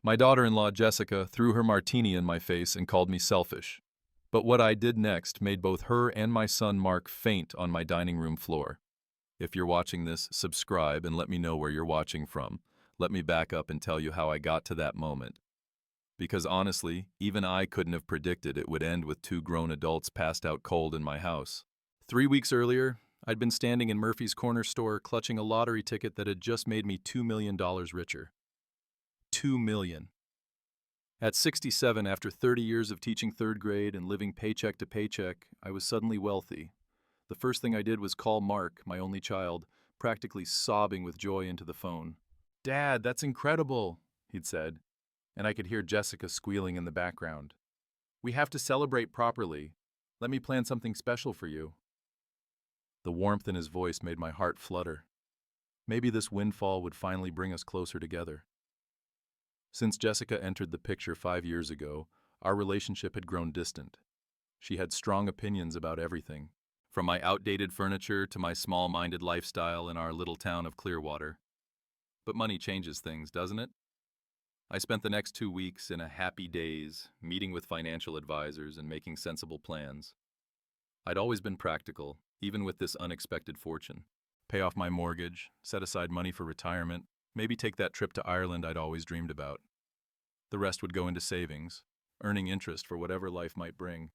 My daughter-in-law, Jessica, threw her martini in my face and called me selfish. But what I did next made both her and my son Mark faint on my dining room floor. If you're watching this, subscribe and let me know where you're watching from. Let me back up and tell you how I got to that moment. Because honestly, even I couldn't have predicted it would end with two grown adults passed out cold in my house. 3 weeks earlier, I'd been standing in Murphy's Corner store clutching a lottery ticket that had just made me $2 million richer. $2 million. At 67, after 30 years of teaching third grade and living paycheck to paycheck, I was suddenly wealthy. The first thing I did was call Mark, my only child, practically sobbing with joy into the phone. "Dad, that's incredible," he'd said, and I could hear Jessica squealing in the background. "We have to celebrate properly. Let me plan something special for you." The warmth in his voice made my heart flutter. Maybe this windfall would finally bring us closer together. Since Jessica entered the picture 5 years ago, our relationship had grown distant. She had strong opinions about everything, from my outdated furniture to my small-minded lifestyle in our little town of Clearwater. But money changes things, doesn't it? I spent the next 2 weeks in a happy daze, meeting with financial advisors and making sensible plans. I'd always been practical, even with this unexpected fortune. Pay off my mortgage, set aside money for retirement, maybe take that trip to Ireland I'd always dreamed about. The rest would go into savings, earning interest for whatever life might bring.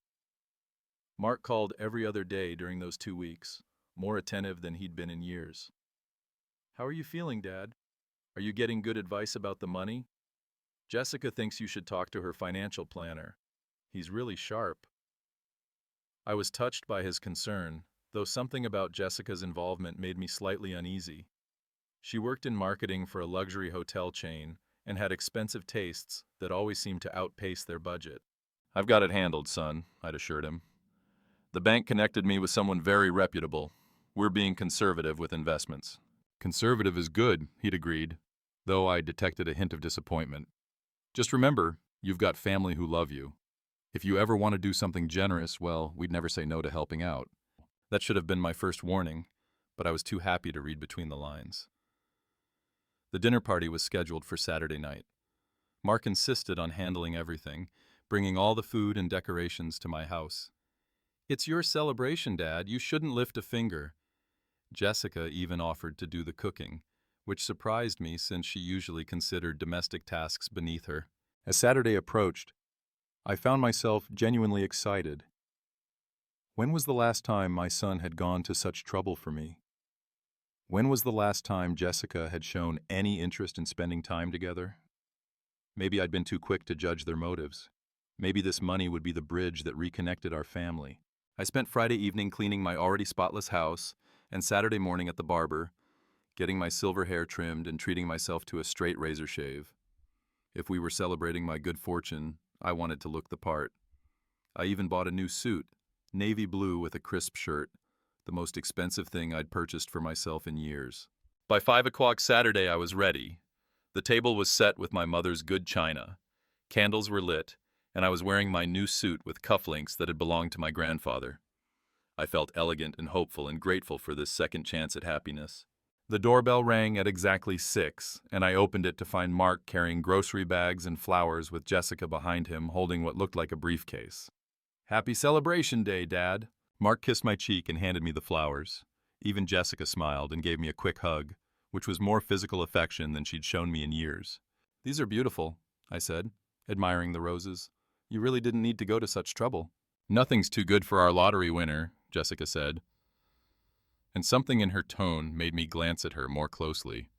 Mark called every other day during those 2 weeks, more attentive than he'd been in years. "How are you feeling, Dad? Are you getting good advice about the money? Jessica thinks you should talk to her financial planner. He's really sharp." I was touched by his concern, though something about Jessica's involvement made me slightly uneasy. She worked in marketing for a luxury hotel chain and had expensive tastes that always seemed to outpace their budget. "I've got it handled, son," I'd assured him. "The bank connected me with someone very reputable. We're being conservative with investments." "Conservative is good," he'd agreed, though I detected a hint of disappointment. "Just remember, you've got family who love you. If you ever want to do something generous, well, we'd never say no to helping out." That should have been my first warning, but I was too happy to read between the lines. The dinner party was scheduled for Saturday night. Mark insisted on handling everything, bringing all the food and decorations to my house. "It's your celebration, Dad. You shouldn't lift a finger." Jessica even offered to do the cooking, which surprised me since she usually considered domestic tasks beneath her. As Saturday approached, I found myself genuinely excited. When was the last time my son had gone to such trouble for me? When was the last time Jessica had shown any interest in spending time together? Maybe I'd been too quick to judge their motives. Maybe this money would be the bridge that reconnected our family. I spent Friday evening cleaning my already spotless house and Saturday morning at the barber, getting my silver hair trimmed and treating myself to a straight razor shave. If we were celebrating my good fortune, I wanted to look the part. I even bought a new suit, navy blue with a crisp shirt, the most expensive thing I'd purchased for myself in years. By 5 o'clock Saturday, I was ready. The table was set with my mother's good china. Candles were lit, and I was wearing my new suit with cufflinks that had belonged to my grandfather. I felt elegant and hopeful and grateful for this second chance at happiness. The doorbell rang at exactly 6, and I opened it to find Mark carrying grocery bags and flowers with Jessica behind him holding what looked like a briefcase. "Happy Celebration Day, Dad." Mark kissed my cheek and handed me the flowers. Even Jessica smiled and gave me a quick hug, which was more physical affection than she'd shown me in years. "These are beautiful," I said, admiring the roses. "You really didn't need to go to such trouble." "Nothing's too good for our lottery winner," Jessica said. And something in her tone made me glance at her more closely.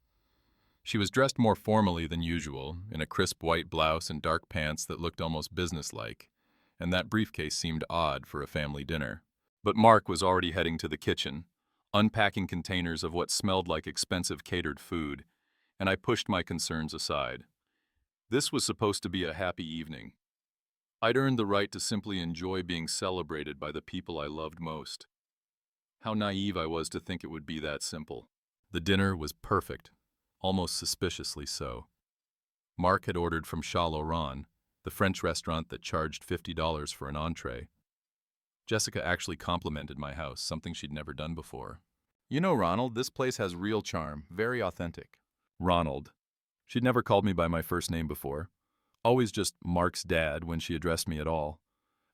She was dressed more formally than usual, in a crisp white blouse and dark pants that looked almost businesslike, and that briefcase seemed odd for a family dinner. But Mark was already heading to the kitchen, unpacking containers of what smelled like expensive catered food, and I pushed my concerns aside. This was supposed to be a happy evening. I'd earned the right to simply enjoy being celebrated by the people I loved most. How naive I was to think it would be that simple. The dinner was perfect, almost suspiciously so. Mark had ordered from Chat Laurent, the French restaurant that charged $50 for an entree. Jessica actually complimented my house, something she'd never done before. "You know, Ronald, this place has real charm, very authentic." Ronald. She'd never called me by my first name before. always just Mark's dad when she addressed me at all.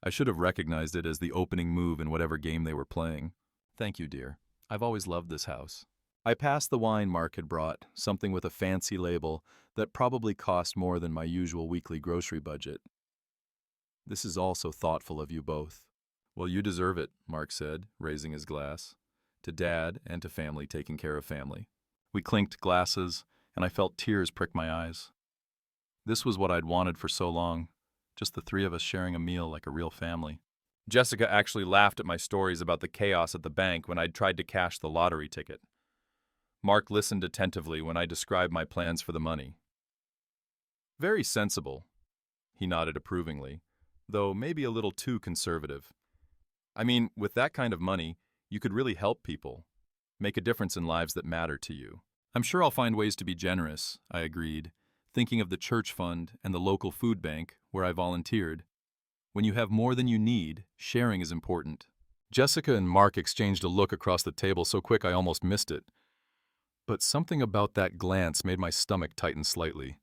I should have recognized it as the opening move in whatever game they were playing. Thank you, dear. I've always loved this house. I passed the wine Mark had brought, something with a fancy label that probably cost more than my usual weekly grocery budget. This is all so thoughtful of you both. Well, you deserve it, Mark said, raising his glass. To Dad and to family taking care of family. We clinked glasses, and I felt tears prick my eyes. This was what I'd wanted for so long, just the three of us sharing a meal like a real family. Jessica actually laughed at my stories about the chaos at the bank when I'd tried to cash the lottery ticket. Mark listened attentively when I described my plans for the money. Very sensible, he nodded approvingly, though maybe a little too conservative. I mean, with that kind of money, you could really help people, make a difference in lives that matter to you. I'm sure I'll find ways to be generous, I agreed, thinking of the church fund and the local food bank where I volunteered. When you have more than you need, sharing is important. Jessica and Mark exchanged a look across the table so quick I almost missed it. But something about that glance made my stomach tighten slightly.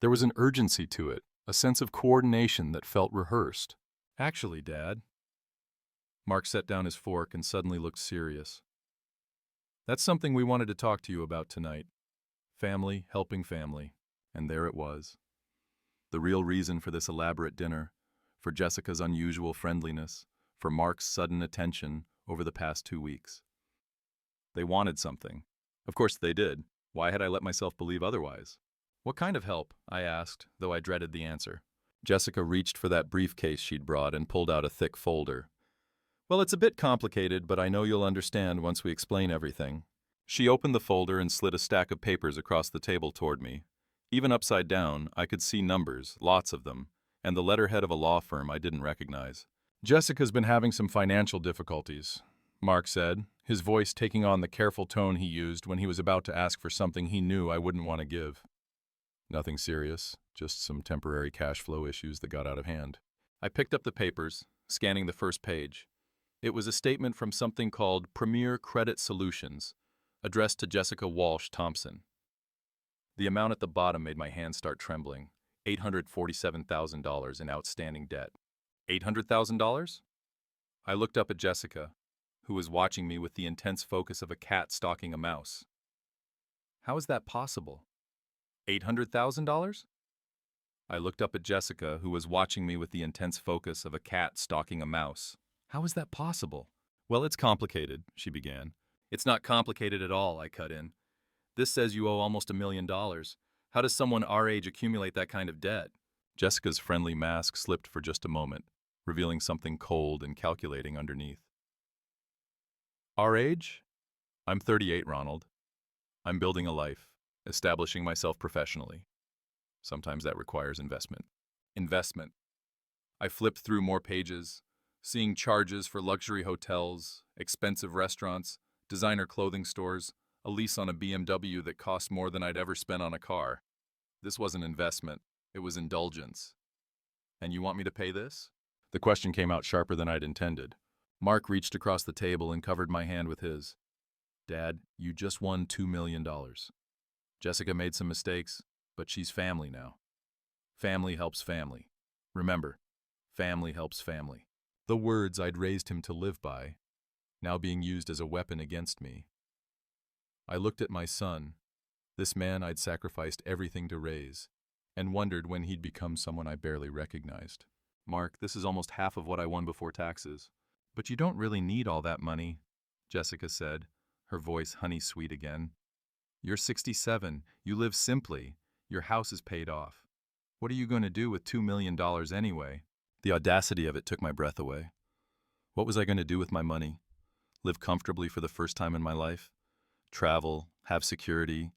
There was an urgency to it, a sense of coordination that felt rehearsed. Actually, Dad. Mark set down his fork and suddenly looked serious. That's something we wanted to talk to you about tonight. Family helping family. And there it was. The real reason for this elaborate dinner, for Jessica's unusual friendliness, for Mark's sudden attention over the past 2 weeks. They wanted something. Of course they did. Why had I let myself believe otherwise? What kind of help? I asked, though I dreaded the answer. Jessica reached for that briefcase she'd brought and pulled out a thick folder. Well, it's a bit complicated, but I know you'll understand once we explain everything. She opened the folder and slid a stack of papers across the table toward me. Even upside down, I could see numbers, lots of them, and the letterhead of a law firm I didn't recognize. Jessica's been having some financial difficulties, Mark said, his voice taking on the careful tone he used when he was about to ask for something he knew I wouldn't want to give. Nothing serious, just some temporary cash flow issues that got out of hand. I picked up the papers, scanning the first page. It was a statement from something called Premier Credit Solutions, addressed to Jessica Walsh Thompson. The amount at the bottom made my hands start trembling. $847,000 in outstanding debt. $800,000? I looked up at Jessica, who was watching me with the intense focus of a cat stalking a mouse. How is that possible? $800,000? I looked up at Jessica, who was watching me with the intense focus of a cat stalking a mouse. How is that possible? Well, it's complicated, she began. It's not complicated at all, I cut in. This says you owe almost $1 million. How does someone our age accumulate that kind of debt? Jessica's friendly mask slipped for just a moment, revealing something cold and calculating underneath. Our age? I'm 38, Ronald. I'm building a life, establishing myself professionally. Sometimes that requires investment. Investment. I flipped through more pages, seeing charges for luxury hotels, expensive restaurants, designer clothing stores, a lease on a BMW that cost more than I'd ever spent on a car. This wasn't investment, it was indulgence. And you want me to pay this? The question came out sharper than I'd intended. Mark reached across the table and covered my hand with his. Dad, you just won $2 million. Jessica made some mistakes, but she's family now. Family helps family. Remember, family helps family. The words I'd raised him to live by, now being used as a weapon against me. I looked at my son, this man I'd sacrificed everything to raise, and wondered when he'd become someone I barely recognized. Mark, this is almost half of what I won before taxes. But you don't really need all that money, Jessica said, her voice honey-sweet again. You're 67, you live simply, your house is paid off. What are you going to do with $2 million anyway? The audacity of it took my breath away. What was I going to do with my money? Live comfortably for the first time in my life? Travel, have security,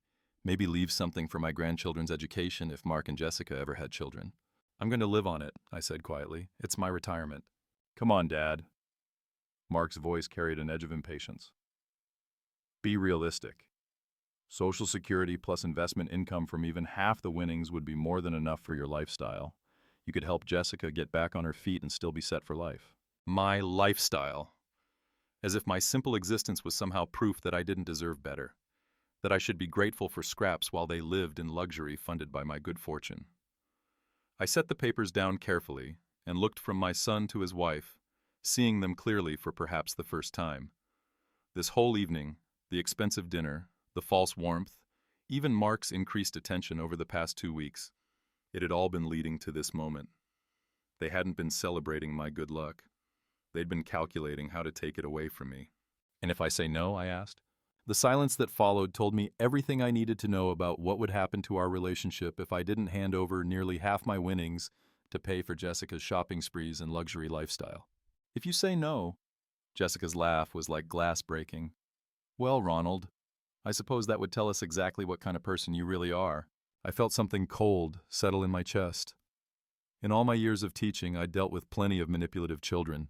maybe leave something for my grandchildren's education if Mark and Jessica ever had children. I'm going to live on it, I said quietly. It's my retirement. Come on, Dad. Mark's voice carried an edge of impatience. Be realistic. Social Security plus investment income from even half the winnings would be more than enough for your lifestyle. You could help Jessica get back on her feet and still be set for life. My lifestyle. As if my simple existence was somehow proof that I didn't deserve better. That I should be grateful for scraps while they lived in luxury funded by my good fortune. I set the papers down carefully and looked from my son to his wife, seeing them clearly for perhaps the first time. This whole evening, the expensive dinner, the false warmth, even Mark's increased attention over the past 2 weeks, it had all been leading to this moment. They hadn't been celebrating my good luck. They'd been calculating how to take it away from me. And if I say no, I asked? The silence that followed told me everything I needed to know about what would happen to our relationship if I didn't hand over nearly half my winnings to pay for Jessica's shopping sprees and luxury lifestyle. If you say no, Jessica's laugh was like glass breaking. Well, Ronald, I suppose that would tell us exactly what kind of person you really are. I felt something cold settle in my chest. In all my years of teaching, I'd dealt with plenty of manipulative children.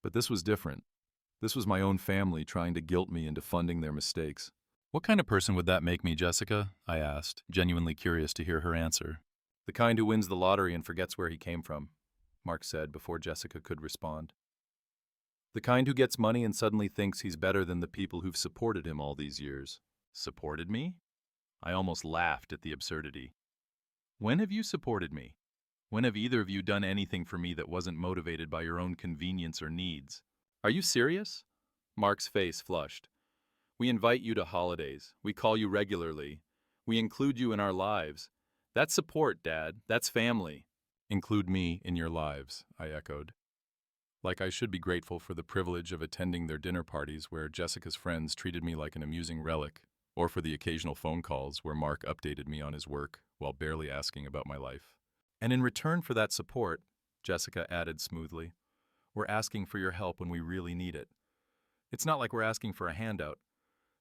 But this was different. This was my own family trying to guilt me into funding their mistakes. What kind of person would that make me, Jessica? I asked, genuinely curious to hear her answer. The kind who wins the lottery and forgets where he came from, Mark said before Jessica could respond. The kind who gets money and suddenly thinks he's better than the people who've supported him all these years. Supported me? I almost laughed at the absurdity. When have you supported me? When have either of you done anything for me that wasn't motivated by your own convenience or needs? Are you serious? Mark's face flushed. We invite you to holidays. We call you regularly. We include you in our lives. That's support, Dad. That's family. Include me in your lives, I echoed. Like I should be grateful for the privilege of attending their dinner parties where Jessica's friends treated me like an amusing relic, or for the occasional phone calls where Mark updated me on his work while barely asking about my life. And in return for that support, Jessica added smoothly, we're asking for your help when we really need it. It's not like we're asking for a handout.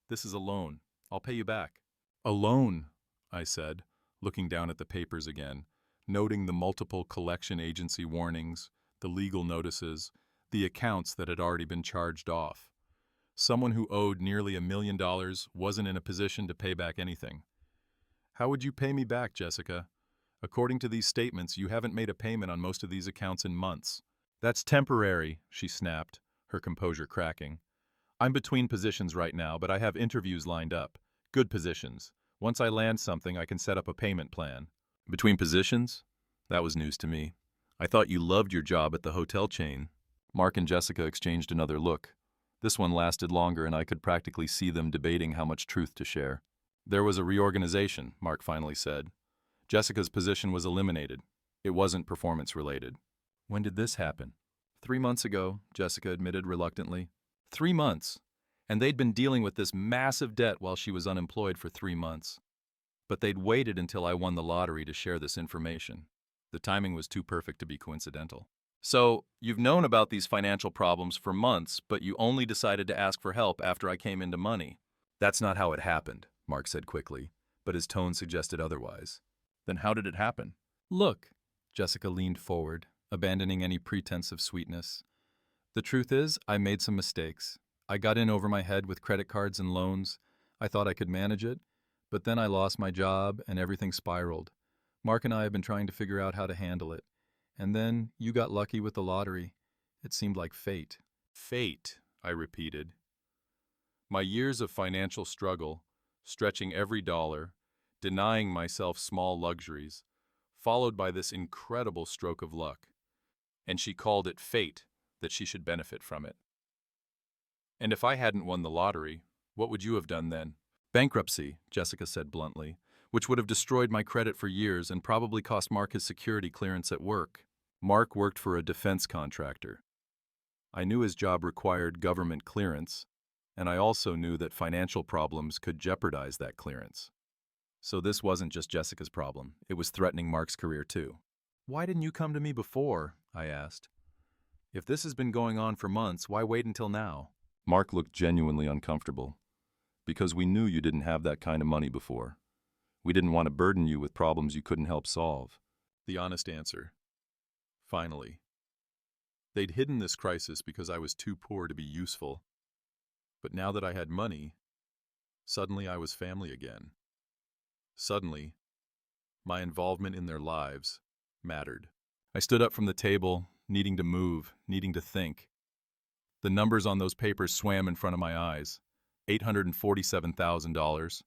This is a loan. I'll pay you back. A loan, I said, looking down at the papers again, noting the multiple collection agency warnings, the legal notices, the accounts that had already been charged off. Someone who owed nearly $1 million wasn't in a position to pay back anything. How would you pay me back, Jessica? According to these statements, you haven't made a payment on most of these accounts in months. That's temporary, she snapped, her composure cracking. I'm between positions right now, but I have interviews lined up. Good positions. Once I land something, I can set up a payment plan. Between positions? That was news to me. I thought you loved your job at the hotel chain. Mark and Jessica exchanged another look. This one lasted longer, and I could practically see them debating how much truth to share. There was a reorganization, Mark finally said. Jessica's position was eliminated. It wasn't performance-related. When did this happen? 3 months ago, Jessica admitted reluctantly. 3 months. And they'd been dealing with this massive debt while she was unemployed for 3 months. But they'd waited until I won the lottery to share this information. The timing was too perfect to be coincidental. So, you've known about these financial problems for months, but you only decided to ask for help after I came into money. That's not how it happened, Mark said quickly, but his tone suggested otherwise. Then how did it happen? Look, Jessica leaned forward, abandoning any pretense of sweetness. The truth is, I made some mistakes. I got in over my head with credit cards and loans. I thought I could manage it, but then I lost my job and everything spiraled. Mark and I have been trying to figure out how to handle it. And then you got lucky with the lottery. It seemed like fate. Fate, I repeated. My years of financial struggle, stretching every dollar, denying myself small luxuries, followed by this incredible stroke of luck. And she called it fate, that she should benefit from it. And if I hadn't won the lottery, what would you have done then? Bankruptcy, Jessica said bluntly, which would have destroyed my credit for years and probably cost Mark his security clearance at work. Mark worked for a defense contractor. I knew his job required government clearance, and I also knew that financial problems could jeopardize that clearance. So this wasn't just Jessica's problem, it was threatening Mark's career too. Why didn't you come to me before? I asked. If this has been going on for months, why wait until now? Mark looked genuinely uncomfortable. Because we knew you didn't have that kind of money before. We didn't want to burden you with problems you couldn't help solve. The honest answer. Finally. They'd hidden this crisis because I was too poor to be useful. But now that I had money, suddenly I was family again. Suddenly, my involvement in their lives mattered. I stood up from the table, needing to move, needing to think. The numbers on those papers swam in front of my eyes. $847,000.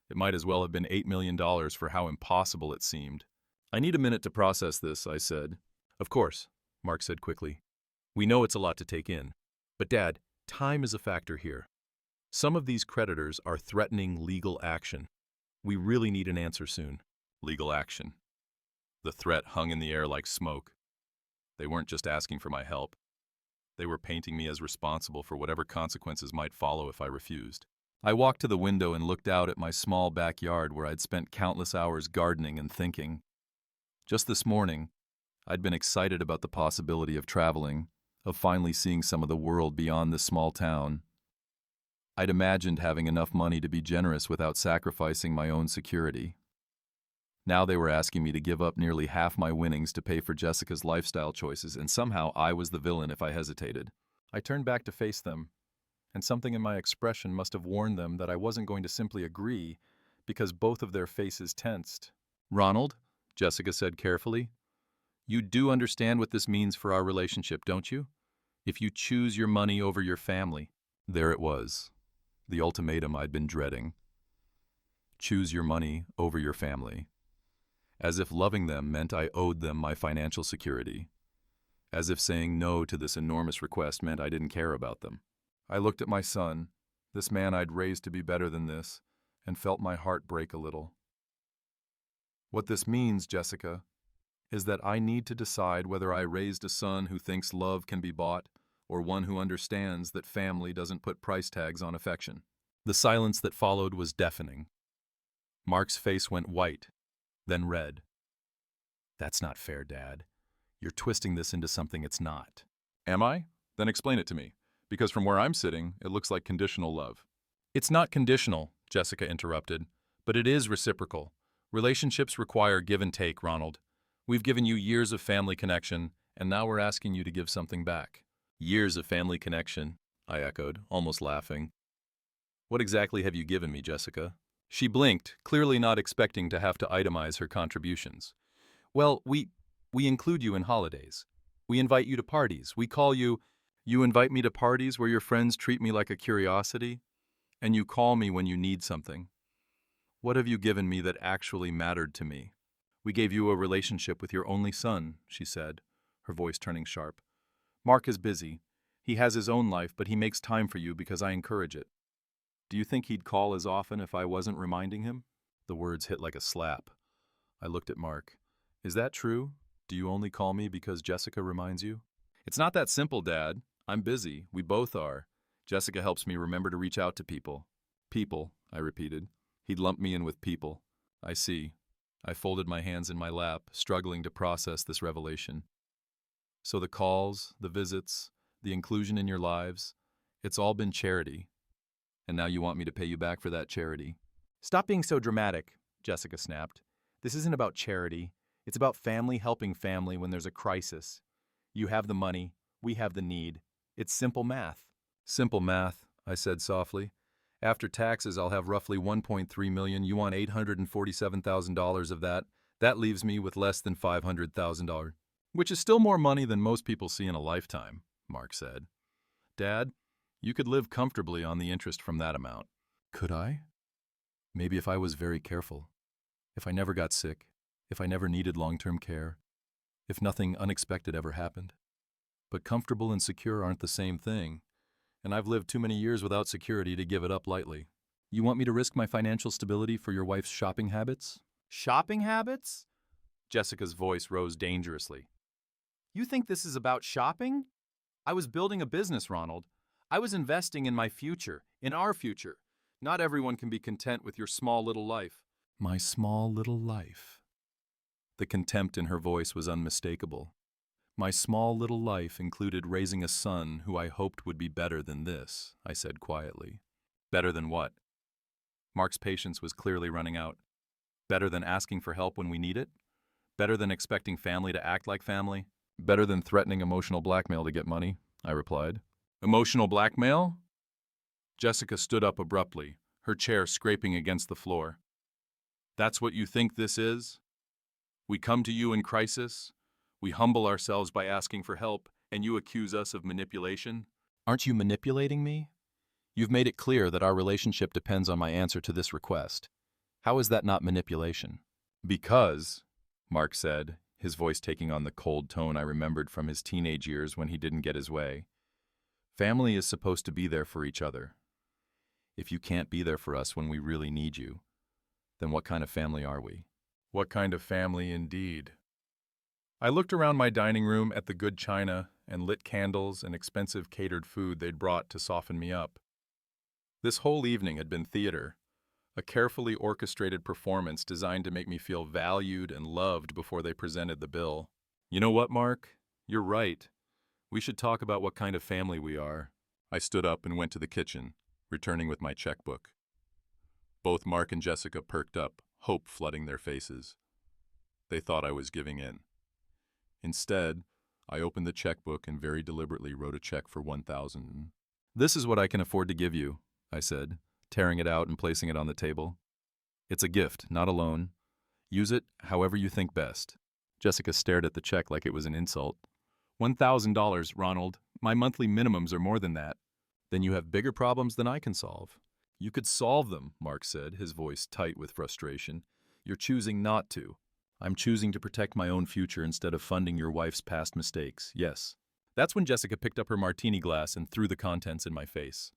It might as well have been $8 million for how impossible it seemed. I need a minute to process this, I said. Of course, Mark said quickly. We know it's a lot to take in. But Dad, time is a factor here. Some of these creditors are threatening legal action. We really need an answer soon. Legal action. The threat hung in the air like smoke. They weren't just asking for my help. They were painting me as responsible for whatever consequences might follow if I refused. I walked to the window and looked out at my small backyard where I'd spent countless hours gardening and thinking. Just this morning, I'd been excited about the possibility of traveling, of finally seeing some of the world beyond this small town. I'd imagined having enough money to be generous without sacrificing my own security. Now they were asking me to give up nearly half my winnings to pay for Jessica's lifestyle choices, and somehow I was the villain if I hesitated. I turned back to face them, and something in my expression must have warned them that I wasn't going to simply agree, because both of their faces tensed. Ronald, Jessica said carefully, you do understand what this means for our relationship, don't you? If you choose your money over your family. There it was, the ultimatum I'd been dreading. Choose your money over your family. As if loving them meant I owed them my financial security. As if saying no to this enormous request meant I didn't care about them. I looked at my son, this man I'd raised to be better than this, and felt my heart break a little. What this means, Jessica, is that I need to decide whether I raised a son who thinks love can be bought, or one who understands that family doesn't put price tags on affection. The silence that followed was deafening. Mark's face went white, then red. That's not fair, Dad. You're twisting this into something it's not. Am I? Then explain it to me. Because from where I'm sitting, it looks like conditional love. It's not conditional, Jessica interrupted, but it is reciprocal. Relationships require give and take, Ronald. We've given you years of family connection, and now we're asking you to give something back. Years of family connection, I echoed, almost laughing. What exactly have you given me, Jessica? She blinked, clearly not expecting to have to itemize her contributions. Well, we include you in holidays. We invite you to parties. We call you... You invite me to parties where your friends treat me like a curiosity, and you call me when you need something. What have you given me that actually mattered to me? We gave you a relationship with your only son, she said, her voice turning sharp. Mark is busy. He has his own life, but he makes time for you because I encourage it. Do you think he'd call as often if I wasn't reminding him? The words hit like a slap. I looked at Mark. Is that true? Do you only call me because Jessica reminds you? It's not that simple, Dad. I'm busy. We both are. Jessica helps me remember to reach out to people. People, I repeated. He'd lump me in with people. I see. I folded my hands in my lap, struggling to process this revelation. So the calls, the visits, the inclusion in your lives, it's all been charity. And now you want me to pay you back for that charity. Stop being so dramatic, Jessica snapped. This isn't about charity. It's about family helping family when there's a crisis. You have the money, we have the need. It's simple math. Simple math, I said softly. After taxes, I'll have roughly $1.3 million. You want $847,000 of that. That leaves me with less than $500,000, which is still more money than most people see in a lifetime, Mark said. Dad, you could live comfortably on the interest from that amount. Could I? Maybe if I was very careful. If I never got sick. If I never needed long-term care. If nothing unexpected ever happened. But comfortable and secure aren't the same thing. And I've lived too many years without security to give it up lightly. You want me to risk my financial stability for your wife's shopping habits? Shopping habits? Jessica's voice rose dangerously. You think this is about shopping? I was building a business, Ronald. I was investing in my future, in our future. Not everyone can be content with your small little life. My small little life. The contempt in her voice was unmistakable. My small little life included raising a son who I hoped would be better than this, I said quietly. Better than what? Mark's patience was clearly running out. Better than asking for help when we need it? Better than expecting family to act like family? Better than threatening emotional blackmail to get money, I replied. Emotional blackmail? Jessica stood up abruptly, her chair scraping against the floor. That's what you think this is? We come to you in crisis? We humble ourselves by asking for help, and you accuse us of manipulation? Aren't you manipulating me? You've made it clear that our relationship depends on my answer to this request. How is that not manipulation? Because, Mark said, his voice taking on the cold tone I remembered from his teenage years when he didn't get his way. Family is supposed to be there for each other. If you can't be there for us when we really need you, then what kind of family are we? What kind of family indeed? I looked around my dining room at the good china and lit candles and expensive catered food they'd brought to soften me up. This whole evening had been theater, a carefully orchestrated performance designed to make me feel valued and loved before they presented the bill. You know what, Mark? You're right. We should talk about what kind of family we are. I stood up and went to the kitchen, returning with my checkbook. Both Mark and Jessica perked up, hope flooding their faces. They thought I was giving in. Instead, I opened the checkbook and very deliberately wrote a check for $1,000. This is what I can afford to give you, I said, tearing it out and placing it on the table. It's a gift, not a loan. Use it however you think best. Jessica stared at the check like it was an insult. $1,000, Ronald. My monthly minimums are more than that. Then you have bigger problems than I can solve. You could solve them, Mark said, his voice tight with frustration. You're choosing not to. I'm choosing to protect my own future instead of funding your wife's past mistakes, yes. That's when Jessica picked up her martini glass and threw the contents in my face.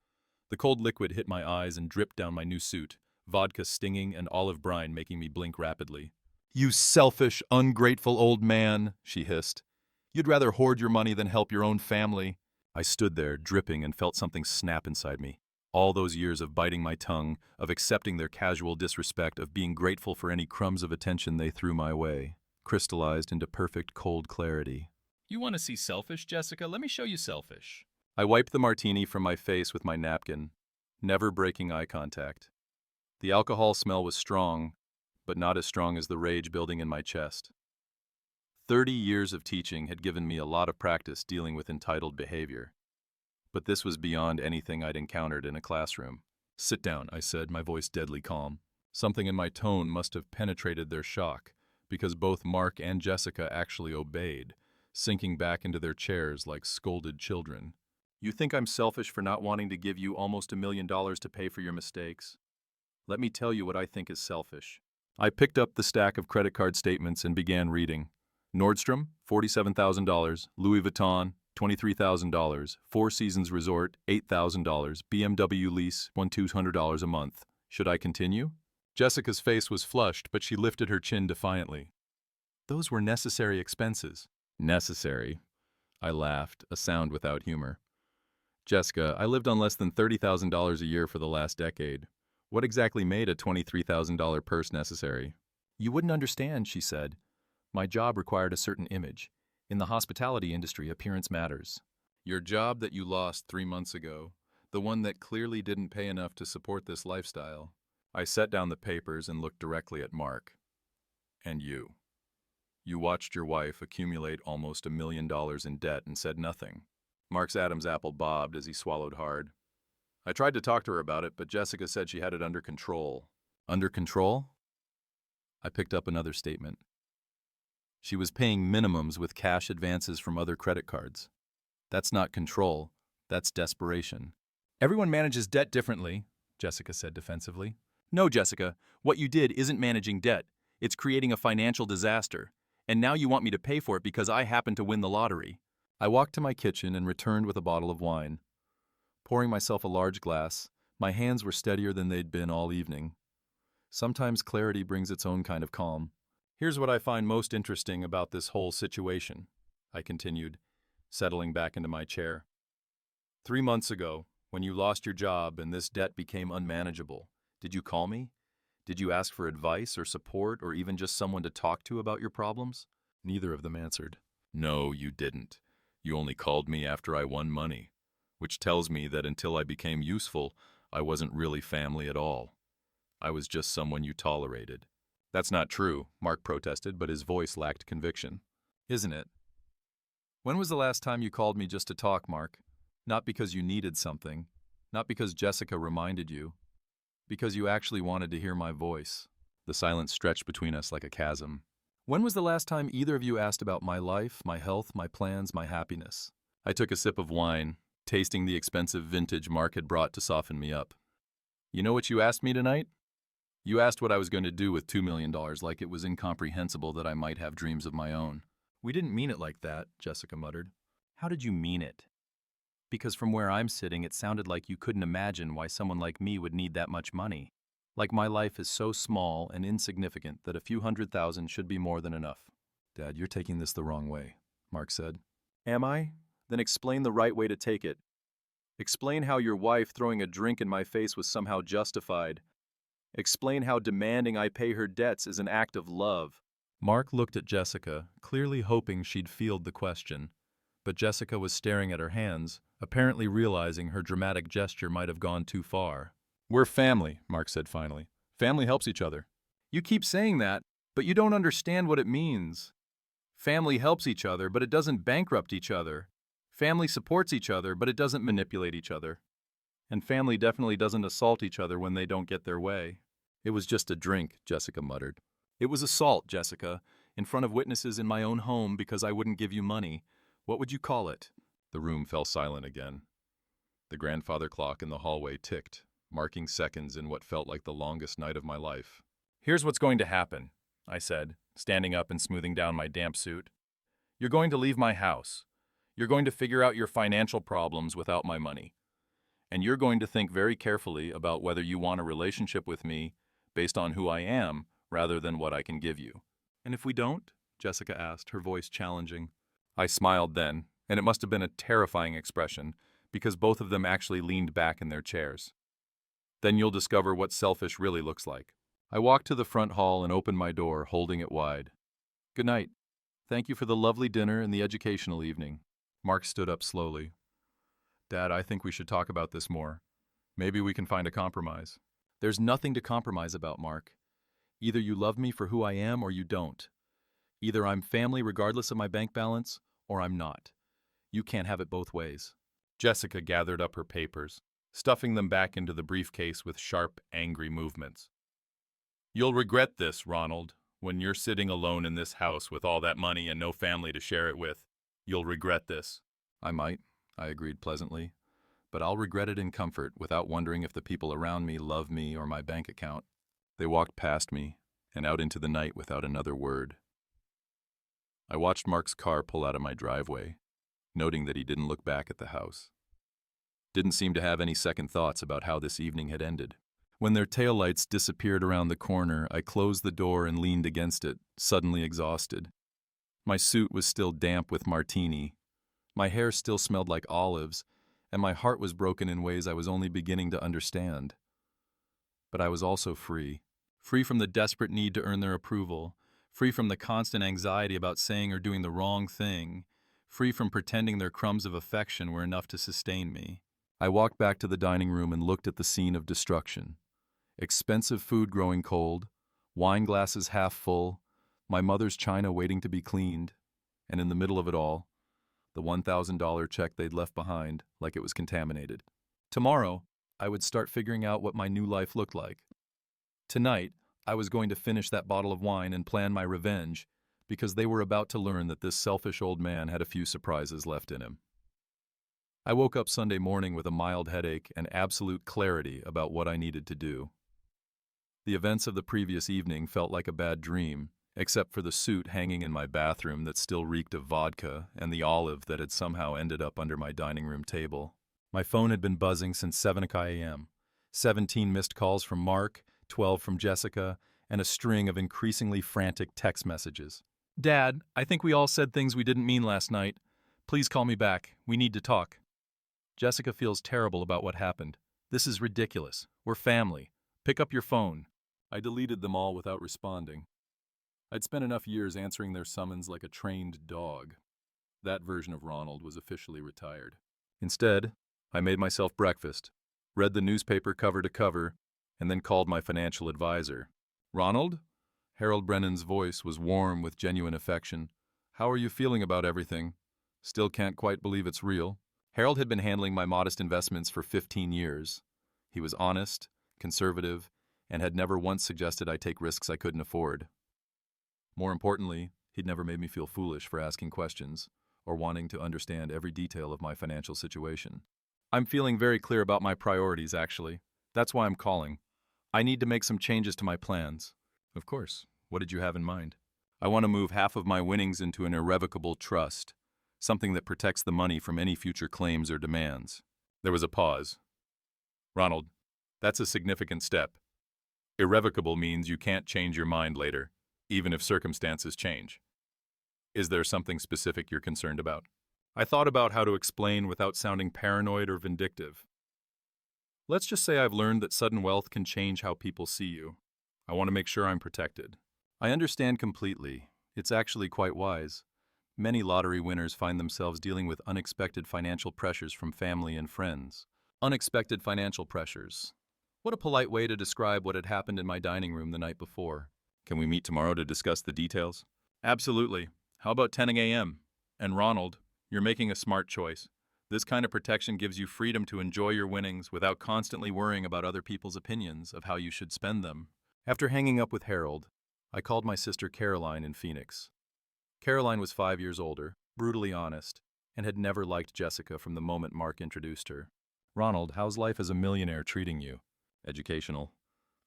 The cold liquid hit my eyes and dripped down my new suit, vodka stinging and olive brine making me blink rapidly. You selfish, ungrateful old man, she hissed. You'd rather hoard your money than help your own family. I stood there, dripping, and felt something snap inside me. All those years of biting my tongue, of accepting their casual disrespect, of being grateful for any crumbs of attention they threw my way, crystallized into perfect cold clarity. You want to see selfish, Jessica? Let me show you selfish. I wiped the martini from my face with my napkin, never breaking eye contact. The alcohol smell was strong, but not as strong as the rage building in my chest. 30 years of teaching had given me a lot of practice dealing with entitled behavior. But this was beyond anything I'd encountered in a classroom. Sit down, I said, my voice deadly calm. Something in my tone must have penetrated their shock, because both Mark and Jessica actually obeyed, sinking back into their chairs like scolded children. You think I'm selfish for not wanting to give you almost $1 million to pay for your mistakes? Let me tell you what I think is selfish. I picked up the stack of credit card statements and began reading. Nordstrom, $47,000, Louis Vuitton, $23,000, Four Seasons Resort, $8,000, BMW lease, $1,200 a month. Should I continue? Jessica's face was flushed, but she lifted her chin defiantly. Those were necessary expenses. Necessary? I laughed, a sound without humor. Jessica, I lived on less than $30,000 a year for the last decade. What exactly made a $23,000 purse necessary? You wouldn't understand, she said. My job required a certain image. In the hospitality industry, appearance matters. Your job that you lost 3 months ago, the one that clearly didn't pay enough to support this lifestyle. I set down the papers and looked directly at Mark. And you. You watched your wife accumulate almost $1 million in debt and said nothing. Mark's Adam's apple bobbed as he swallowed hard. I tried to talk to her about it, but Jessica said she had it under control. Under control? I picked up another statement. She was paying minimums with cash advances from other credit cards. That's not control, that's desperation. Everyone manages debt differently, Jessica said defensively. No, Jessica, what you did isn't managing debt. It's creating a financial disaster. And now you want me to pay for it because I happen to win the lottery. I walked to my kitchen and returned with a bottle of wine. Pouring myself a large glass, my hands were steadier than they'd been all evening. Sometimes clarity brings its own kind of calm. Here's what I find most interesting about this whole situation, I continued, settling back into my chair. 3 months ago, when you lost your job and this debt became unmanageable, did you call me? Did you ask for advice or support or even just someone to talk to about your problems? Neither of them answered. No, you didn't. You only called me after I won money, which tells me that until I became useful, I wasn't really family at all. I was just someone you tolerated. That's not true, Mark protested, but his voice lacked conviction. Isn't it? When was the last time you called me just to talk, Mark? Not because you needed something, not because Jessica reminded you, because you actually wanted to hear my voice. The silence stretched between us like a chasm. When was the last time either of you asked about my life, my health, my plans, my happiness? I took a sip of wine, tasting the expensive vintage Mark had brought to soften me up. You know what you asked me tonight? You asked what I was going to do with $2 million like it was incomprehensible that I might have dreams of my own. We didn't mean it like that, Jessica muttered. How did you mean it? Because from where I'm sitting, it sounded like you couldn't imagine why someone like me would need that much money. Like my life is so small and insignificant that a few $100,000 should be more than enough. Dad, you're taking this the wrong way, Mark said. Am I? Then explain the right way to take it. Explain how your wife throwing a drink in my face was somehow justified. Explain how demanding I pay her debts is an act of love. Mark looked at Jessica, clearly hoping she'd field the question. But Jessica was staring at her hands, apparently realizing her dramatic gesture might have gone too far. We're family, Mark said finally. Family helps each other. You keep saying that, but you don't understand what it means. Family helps each other, but it doesn't bankrupt each other. Family supports each other, but it doesn't manipulate each other. And family definitely doesn't assault each other when they don't get their way. It was just a drink, Jessica muttered. It was assault, Jessica, in front of witnesses in my own home because I wouldn't give you money. What would you call it? The room fell silent again. The grandfather clock in the hallway ticked, marking seconds in what felt like the longest night of my life. Here's what's going to happen, I said, standing up and smoothing down my damp suit. You're going to leave my house. You're going to figure out your financial problems without my money. And you're going to think very carefully about whether you want a relationship with me based on who I am rather than what I can give you. And if we don't? Jessica asked, her voice challenging. I smiled then, and it must have been a terrifying expression, because both of them actually leaned back in their chairs. Then you'll discover what selfish really looks like. I walked to the front hall and opened my door, holding it wide. Good night. Thank you for the lovely dinner and the educational evening. Mark stood up slowly. Dad, I think we should talk about this more. Maybe we can find a compromise. There's nothing to compromise about, Mark. Either you love me for who I am or you don't. Either I'm family regardless of my bank balance, or I'm not. You can't have it both ways. Jessica gathered up her papers, stuffing them back into the briefcase with sharp, angry movements. You'll regret this, Ronald, when you're sitting alone in this house with all that money and no family to share it with. You'll regret this. I might, I agreed pleasantly, but I'll regret it in comfort without wondering if the people around me love me or my bank account. They walked past me and out into the night without another word. I watched Mark's car pull out of my driveway, noting that he didn't look back at the house. Didn't seem to have any second thoughts about how this evening had ended. When their taillights disappeared around the corner, I closed the door and leaned against it, suddenly exhausted. My suit was still damp with martini. My hair still smelled like olives, and my heart was broken in ways I was only beginning to understand. But I was also free. Free from the desperate need to earn their approval, free from the constant anxiety about saying or doing the wrong thing, free from pretending their crumbs of affection were enough to sustain me. I walked back to the dining room and looked at the scene of destruction. Expensive food growing cold, wine glasses half full, my mother's china waiting to be cleaned, and in the middle of it all, the $1,000 check they'd left behind like it was contaminated. Tomorrow, I would start figuring out what my new life looked like. Tonight, I was going to finish that bottle of wine and plan my revenge, because they were about to learn that this selfish old man had a few surprises left in him. I woke up Sunday morning with a mild headache and absolute clarity about what I needed to do. The events of the previous evening felt like a bad dream, except for the suit hanging in my bathroom that still reeked of vodka and the olive that had somehow ended up under my dining room table. My phone had been buzzing since 7 a.m. 17 missed calls from Mark, 12 from Jessica, and a string of increasingly frantic text messages. Dad, I think we all said things we didn't mean last night. Please call me back. We need to talk. Jessica feels terrible about what happened. This is ridiculous. We're family. Pick up your phone. I deleted them all without responding. I'd spent enough years answering their summons like a trained dog. That version of Ronald was officially retired. Instead, I made myself breakfast, read the newspaper cover to cover, and then called my financial advisor. Ronald? Harold Brennan's voice was warm with genuine affection. How are you feeling about everything? Still can't quite believe it's real. Harold had been handling my modest investments for 15 years. He was honest, conservative, and had never once suggested I take risks I couldn't afford. More importantly, he'd never made me feel foolish for asking questions or wanting to understand every detail of my financial situation. I'm feeling very clear about my priorities, actually. That's why I'm calling. I need to make some changes to my plans. Of course. What did you have in mind? I want to move half of my winnings into an irrevocable trust, something that protects the money from any future claims or demands. There was a pause. Ronald, that's a significant step. Irrevocable means you can't change your mind later, even if circumstances change. Is there something specific you're concerned about? I thought about how to explain without sounding paranoid or vindictive. Let's just say I've learned that sudden wealth can change how people see you. I want to make sure I'm protected. I understand completely. It's actually quite wise. Many lottery winners find themselves dealing with unexpected financial pressures from family and friends. Unexpected financial pressures. What a polite way to describe what had happened in my dining room the night before. Can we meet tomorrow to discuss the details? Absolutely. How about 10 a.m.? And Ronald, you're making a smart choice. This kind of protection gives you freedom to enjoy your winnings without constantly worrying about other people's opinions of how you should spend them. After hanging up with Harold, I called my sister Caroline in Phoenix. Caroline was 5 years older, brutally honest, and had never liked Jessica from the moment Mark introduced her. Ronald, how's life as a millionaire treating you? Educational,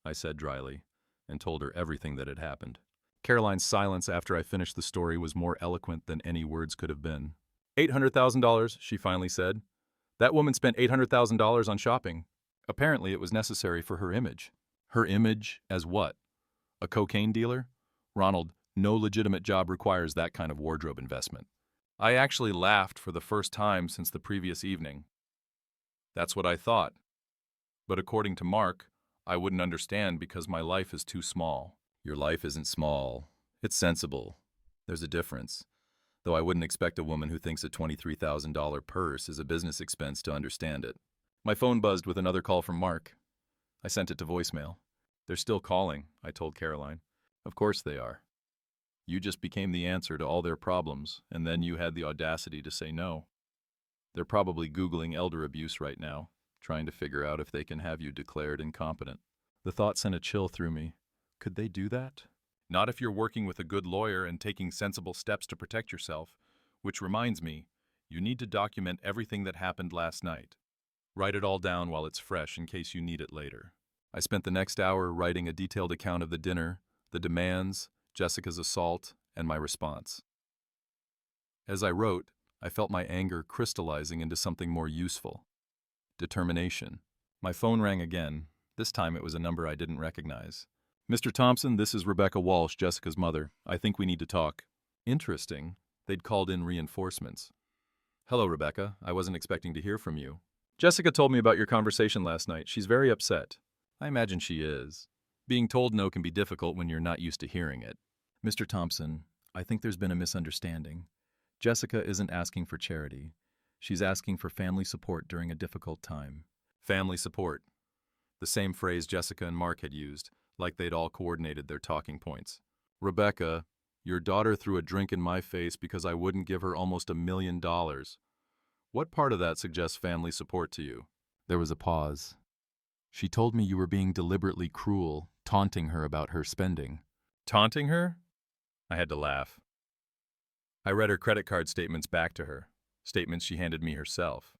I said dryly, and told her everything that had happened. Caroline's silence after I finished the story was more eloquent than any words could have been. $800,000, she finally said. That woman spent $800,000 on shopping. Apparently it was necessary for her image. Her image as what? A cocaine dealer? Ronald, no legitimate job requires that kind of wardrobe investment. I actually laughed for the first time since the previous evening. That's what I thought. But according to Mark, I wouldn't understand because my life is too small. Your life isn't small. It's sensible. There's a difference. Though I wouldn't expect a woman who thinks a $23,000 purse is a business expense to understand it. My phone buzzed with another call from Mark. I sent it to voicemail. They're still calling, I told Caroline. Of course they are. You just became the answer to all their problems, and then you had the audacity to say no. They're probably Googling elder abuse right now, trying to figure out if they can have you declared incompetent. The thought sent a chill through me. Could they do that? Not if you're working with a good lawyer and taking sensible steps to protect yourself, which reminds me, you need to document everything that happened last night. Write it all down while it's fresh in case you need it later. I spent the next hour writing a detailed account of the dinner, the demands, Jessica's assault, and my response. As I wrote, I felt my anger crystallizing into something more useful. Determination. My phone rang again. This time it was a number I didn't recognize. Mr. Thompson, this is Rebecca Walsh, Jessica's mother. I think we need to talk. Interesting. They'd called in reinforcements. Hello, Rebecca. I wasn't expecting to hear from you. Jessica told me about your conversation last night. She's very upset. I imagine she is. Being told no can be difficult when you're not used to hearing it. Mr. Thompson, I think there's been a misunderstanding. Jessica isn't asking for charity. She's asking for family support during a difficult time. Family support. The same phrase Jessica and Mark had used, like they'd all coordinated their talking points. Rebecca, your daughter threw a drink in my face because I wouldn't give her almost $1 million. What part of that suggests family support to you? There was a pause. She told me you were being deliberately cruel, taunting her about her spending. Taunting her? I had to laugh. I read her credit card statements back to her, statements she handed me herself.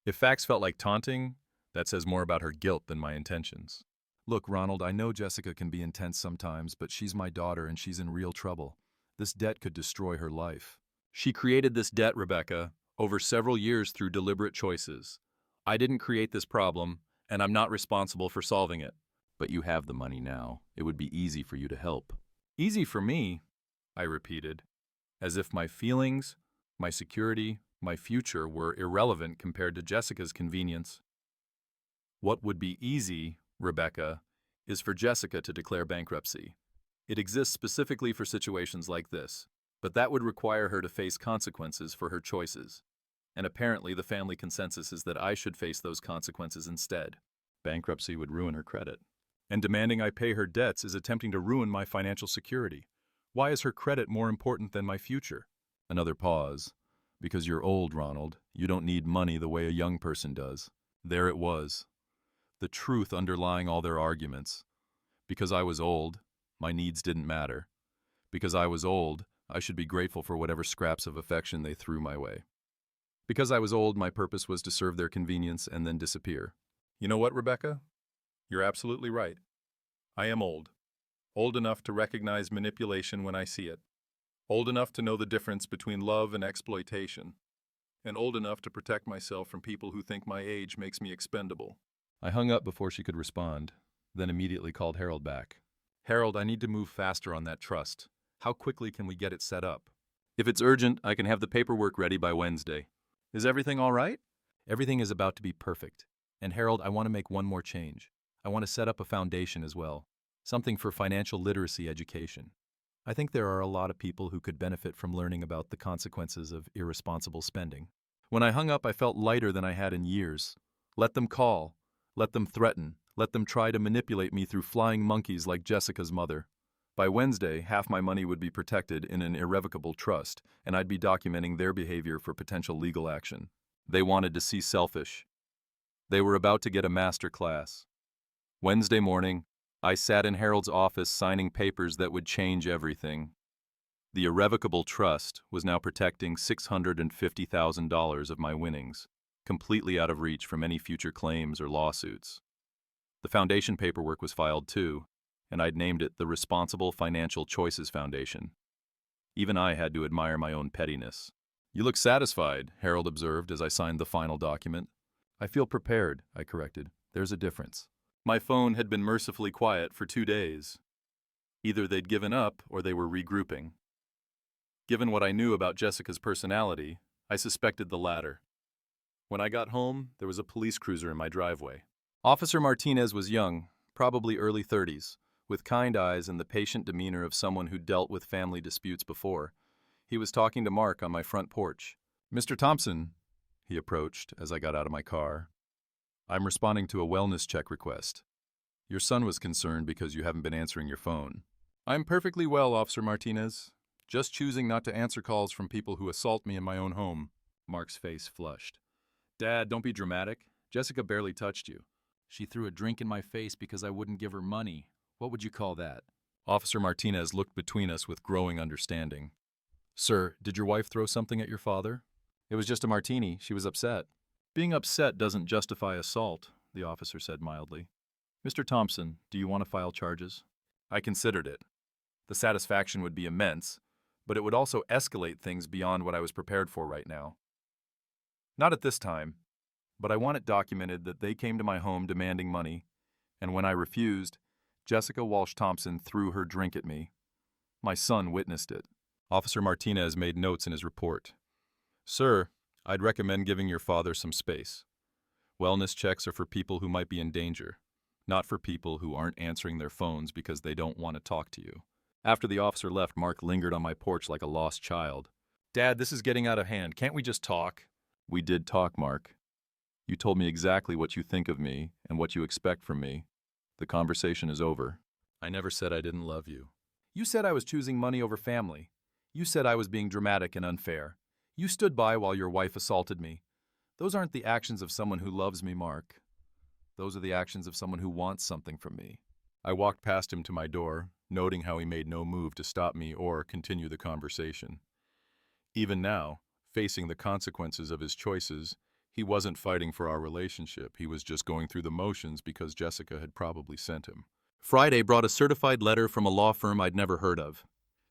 If facts felt like taunting, that says more about her guilt than my intentions. Look, Ronald, I know Jessica can be intense sometimes, but she's my daughter and she's in real trouble. This debt could destroy her life. She created this debt, Rebecca, over several years through deliberate choices. I didn't create this problem, and I'm not responsible for solving it. But you have the money now. It would be easy for you to help. Easy for me, I repeated, as if my feelings, my security, my future were irrelevant compared to Jessica's convenience. What would be easy, Rebecca, is for Jessica to declare bankruptcy. It exists specifically for situations like this, but that would require her to face consequences for her choices. And apparently the family consensus is that I should face those consequences instead. Bankruptcy would ruin her credit. And demanding I pay her debts is attempting to ruin my financial security. Why is her credit more important than my future? Another pause. Because you're old, Ronald. You don't need money the way a young person does. There it was. The truth underlying all their arguments. Because I was old, my needs didn't matter. Because I was old, I should be grateful for whatever scraps of affection they threw my way. Because I was old, my purpose was to serve their convenience and then disappear. You know what, Rebecca? You're absolutely right. I am old. Old enough to recognize manipulation when I see it. Old enough to know the difference between love and exploitation. And old enough to protect myself from people who think my age makes me expendable. I hung up before she could respond, then immediately called Harold back. Harold, I need to move faster on that trust. How quickly can we get it set up? If it's urgent, I can have the paperwork ready by Wednesday. Is everything all right? Everything is about to be perfect. And Harold, I want to make one more change. I want to set up a foundation as well. Something for financial literacy education. I think there are a lot of people who could benefit from learning about the consequences of irresponsible spending. When I hung up, I felt lighter than I had in years. Let them call. Let them threaten. Let them try to manipulate me through flying monkeys like Jessica's mother. By Wednesday, half my money would be protected in an irrevocable trust, and I'd be documenting their behavior for potential legal action. They wanted to see selfish. They were about to get a master class. Wednesday morning, I sat in Harold's office signing papers that would change everything. The irrevocable trust was now protecting $650,000 of my winnings, completely out of reach from any future claims or lawsuits. The foundation paperwork was filed too, and I'd named it the Responsible Financial Choices Foundation. Even I had to admire my own pettiness. You look satisfied, Harold observed as I signed the final document. I feel prepared, I corrected. There's a difference. My phone had been mercifully quiet for 2 days. Either they'd given up or they were regrouping. Given what I knew about Jessica's personality, I suspected the latter. When I got home, there was a police cruiser in my driveway. Officer Martinez was young, probably early 30s, with kind eyes and the patient demeanor of someone who'd dealt with family disputes before. He was talking to Mark on my front porch. Mr. Thompson, he approached as I got out of my car. I'm responding to a wellness check request. Your son was concerned because you haven't been answering your phone. I'm perfectly well, Officer Martinez. Just choosing not to answer calls from people who assault me in my own home. Mark's face flushed. Dad, don't be dramatic. Jessica barely touched you. She threw a drink in my face because I wouldn't give her money. What would you call that? Officer Martinez looked between us with growing understanding. Sir, did your wife throw something at your father? It was just a martini. She was upset. Being upset doesn't justify assault, the officer said mildly. Mr. Thompson, do you want to file charges? I considered it. The satisfaction would be immense, but it would also escalate things beyond what I was prepared for right now. Not at this time, but I want it documented that they came to my home demanding money, and when I refused, Jessica Walsh Thompson threw her drink at me. My son witnessed it. Officer Martinez made notes in his report. Sir, I'd recommend giving your father some space. Wellness checks are for people who might be in danger, not for people who aren't answering their phones because they don't want to talk to you. After the officer left, Mark lingered on my porch like a lost child. Dad, this is getting out of hand. Can't we just talk? We did talk, Mark. You told me exactly what you think of me and what you expect from me. The conversation is over. I never said I didn't love you. You said I was choosing money over family. You said I was being dramatic and unfair. You stood by while your wife assaulted me. Those aren't the actions of someone who loves me, Mark. Those are the actions of someone who wants something from me. I walked past him to my door, noting how he made no move to stop me or continue the conversation. Even now, facing the consequences of his choices, he wasn't fighting for our relationship. He was just going through the motions because Jessica had probably sent him. Friday brought a certified letter from a law firm I'd never heard of.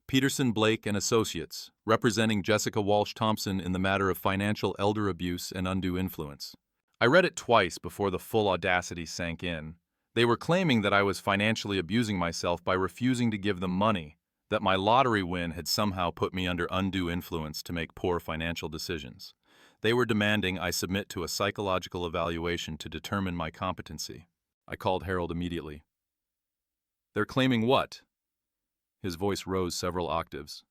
Peterson, Blake and Associates, representing Jessica Walsh Thompson in the matter of financial elder abuse and undue influence. I read it twice before the full audacity sank in. They were claiming that I was financially abusing myself by refusing to give them money, that my lottery win had somehow put me under undue influence to make poor financial decisions. They were demanding I submit to a psychological evaluation to determine my competency. I called Harold immediately. They're claiming what? His voice rose several octaves.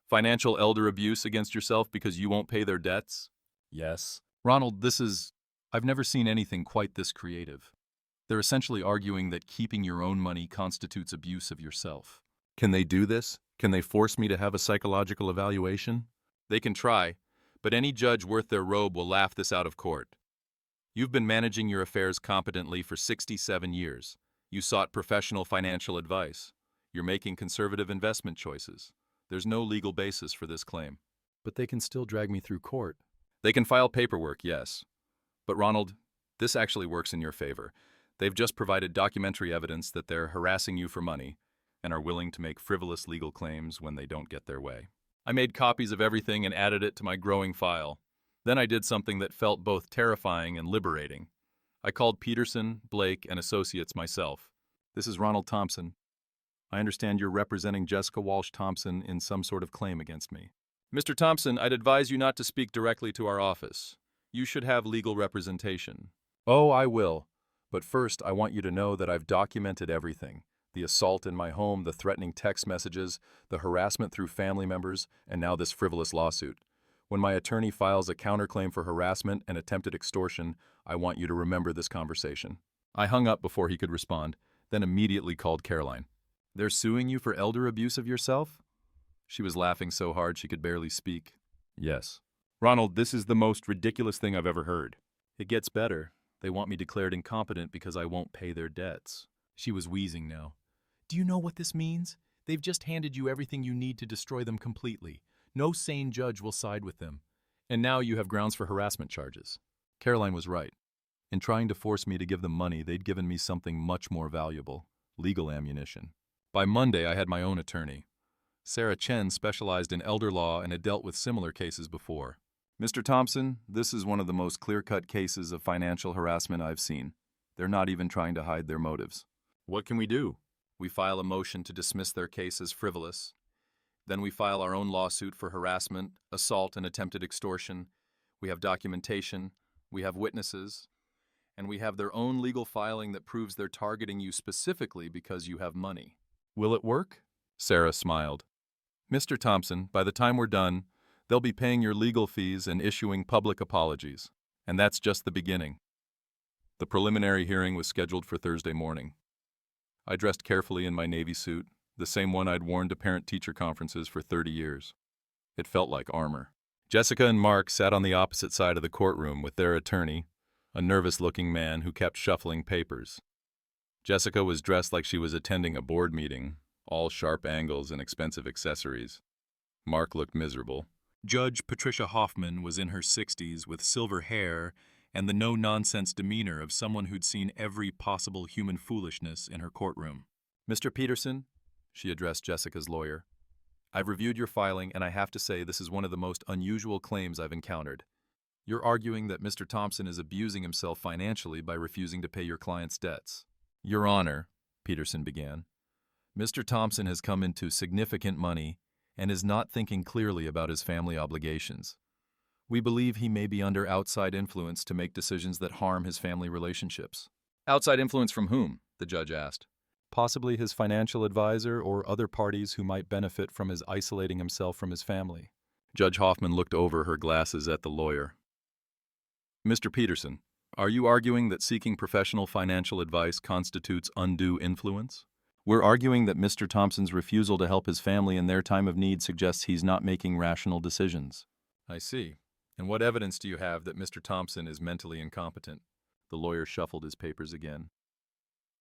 Financial elder abuse against yourself because you won't pay their debts? Yes. Ronald, I've never seen anything quite this creative. They're essentially arguing that keeping your own money constitutes abuse of yourself. Can they do this? Can they force me to have a psychological evaluation? They can try, but any judge worth their robe will laugh this out of court. You've been managing your affairs competently for 67 years. You sought professional financial advice. You're making conservative investment choices. There's no legal basis for this claim. But they can still drag me through court. They can file paperwork, yes. But Ronald, this actually works in your favor. They've just provided documentary evidence that they're harassing you for money and are willing to make frivolous legal claims when they don't get their way. I made copies of everything and added it to my growing file. Then I did something that felt both terrifying and liberating. I called Peterson, Blake, and Associates myself. This is Ronald Thompson. I understand you're representing Jessica Walsh Thompson in some sort of claim against me. Mr. Thompson, I'd advise you not to speak directly to our office. You should have legal representation. Oh, I will. But first, I want you to know that I've documented everything. The assault in my home, the threatening text messages, the harassment through family members, and now this frivolous lawsuit. When my attorney files a counterclaim for harassment and attempted extortion, I want you to remember this conversation. I hung up before he could respond, then immediately called Caroline. They're suing you for elder abuse of yourself? She was laughing so hard she could barely speak. Yes. Ronald, this is the most ridiculous thing I've ever heard. It gets better. They want me declared incompetent because I won't pay their debts. She was wheezing now. Do you know what this means? They've just handed you everything you need to destroy them completely. No sane judge will side with them. And now you have grounds for harassment charges. Caroline was right. In trying to force me to give them money, they'd given me something much more valuable, legal ammunition. By Monday, I had my own attorney. Sarah Chen specialized in elder law and had dealt with similar cases before. Mr. Thompson, this is one of the most clear-cut cases of financial harassment I've seen. They're not even trying to hide their motives. What can we do? We file a motion to dismiss their case as frivolous. Then we file our own lawsuit for harassment, assault, and attempted extortion. We have documentation, we have witnesses, and we have their own legal filing that proves they're targeting you specifically because you have money. Will it work? Sarah smiled. Mr. Thompson, by the time we're done, they'll be paying your legal fees and issuing public apologies. And that's just the beginning. The preliminary hearing was scheduled for Thursday morning. I dressed carefully in my Navy suit, the same one I'd worn to parent-teacher conferences for 30 years. It felt like armor. Jessica and Mark sat on the opposite side of the courtroom with their attorney, a nervous-looking man who kept shuffling papers. Jessica was dressed like she was attending a board meeting, all sharp angles and expensive accessories. Mark looked miserable. Judge Patricia Hoffman was in her 60s with silver hair and the no-nonsense demeanor of someone who'd seen every possible human foolishness in her courtroom. Mr. Peterson, she addressed Jessica's lawyer, I've reviewed your filing and I have to say this is one of the most unusual claims I've encountered. You're arguing that Mr. Thompson is abusing himself financially by refusing to pay your client's debts. Your Honor, Peterson began, Mr. Thompson has come into significant money and is not thinking clearly about his family obligations. We believe he may be under outside influence to make decisions that harm his family relationships. Outside influence from whom? The judge asked. Possibly his financial advisor or other parties who might benefit from his isolating himself from his family. Judge Hoffman looked over her glasses at the lawyer. Mr. Peterson, are you arguing that seeking professional financial advice constitutes undue influence? We're arguing that Mr. Thompson's refusal to help his family in their time of need suggests he's not making rational decisions. I see. And what evidence do you have that Mr. Thompson is mentally incompetent? The lawyer shuffled his papers again.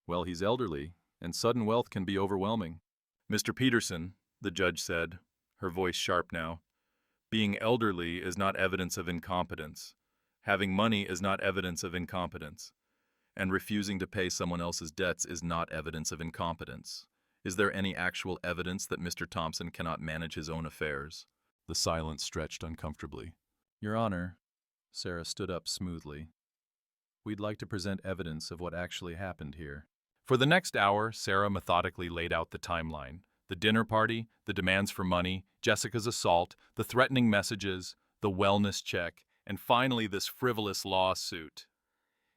Well, he's elderly, and sudden wealth can be overwhelming. Mr. Peterson, the judge said, her voice sharp now, being elderly is not evidence of incompetence. Having money is not evidence of incompetence. And refusing to pay someone else's debts is not evidence of incompetence. Is there any actual evidence that Mr. Thompson cannot manage his own affairs? The silence stretched uncomfortably. Your Honor, Sarah stood up smoothly. We'd like to present evidence of what actually happened here. For the next hour, Sarah methodically laid out the timeline. The dinner party, the demands for money, Jessica's assault, the threatening messages, the wellness check, and finally this frivolous lawsuit.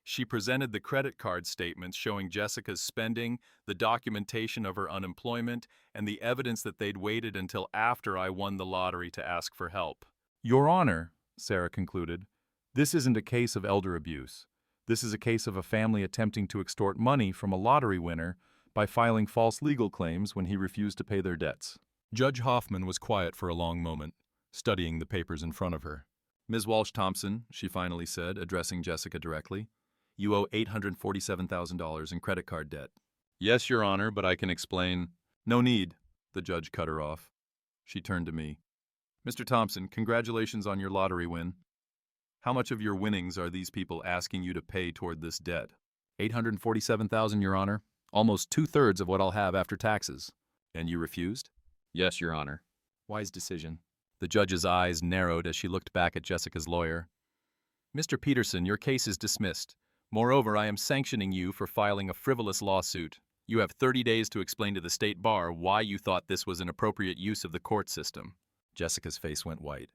She presented the credit card statements showing Jessica's spending, the documentation of her unemployment, and the evidence that they'd waited until after I won the lottery to ask for help. Your Honor, Sarah concluded, this isn't a case of elder abuse. This is a case of a family attempting to extort money from a lottery winner by filing false legal claims when he refused to pay their debts. Judge Hoffman was quiet for a long moment, studying the papers in front of her. Ms. Walsh Thompson, she finally said, addressing Jessica directly, you owe $847,000 in credit card debt. Yes, Your Honor, but I can explain. No need, the judge cut her off. She turned to me. Mr. Thompson, congratulations on your lottery win. How much of your winnings are these people asking you to pay toward this debt? $847,000, Your Honor. Almost two-thirds of what I'll have after taxes. And you refused? Yes, Your Honor. Wise decision. The judge's eyes narrowed as she looked back at Jessica's lawyer. Mr. Peterson, your case is dismissed. Moreover, I am sanctioning you for filing a frivolous lawsuit. You have 30 days to explain to the State Bar why you thought this was an appropriate use of the court system. Jessica's face went white.